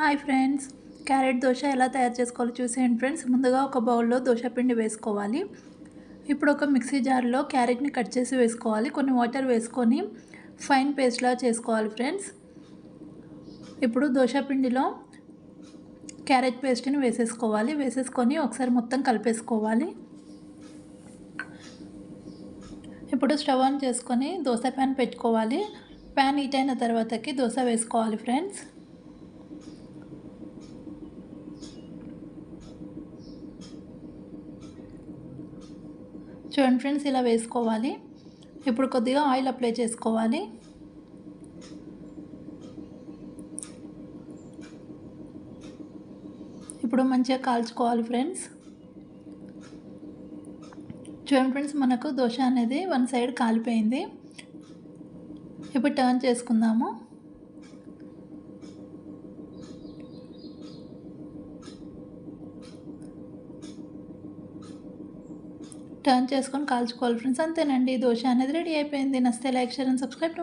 Hi friends, carrot dosa ఎలా తయారు చేసుకోవాలో చూసేయండి ఫ్రెండ్స్. ముందుగా ఒక బౌల్లో దోశ పిండి వేసుకోవాలి. ఇప్పుడు ఒక మిక్సీ జార్లో క్యారెట్ని కట్ చేసి వేసుకోవాలి. కొన్ని వాటర్ వేసుకొని ఫైన్ పేస్ట్లా చేసుకోవాలి ఫ్రెండ్స్. ఇప్పుడు దోశ పిండిలో క్యారెట్ పేస్ట్ని వేసేసుకొని ఒకసారి మొత్తం కలిపేసుకోవాలి. ఇప్పుడు స్టవ్ ఆన్ చేసుకొని దోశ ప్యాన్ పెట్టుకోవాలి. ప్యాన్ హీట్ అయిన తర్వాతకి దోశ వేసుకోవాలి ఫ్రెండ్స్. చూడండి ఫ్రెండ్స్, ఇలా వేసుకోవాలి. ఇప్పుడు కొద్దిగా ఆయిల్ అప్లై చేసుకోవాలి. ఇప్పుడు మంచిగా కాల్చుకోవాలి ఫ్రెండ్స్. చూడండి ఫ్రెండ్స్, మనకు దోశ అనేది వన్ సైడ్ కాలిపోయింది. ఇప్పుడు టర్న్ చేసుకుందాము. టర్న్ చేసుకొని కాల్చుకోవాలి ఫ్రెండ్స్. అంతేనండి, దోశ అనేది రెడీ అయిపోయింది. నచ్చితే like, share and subscribe to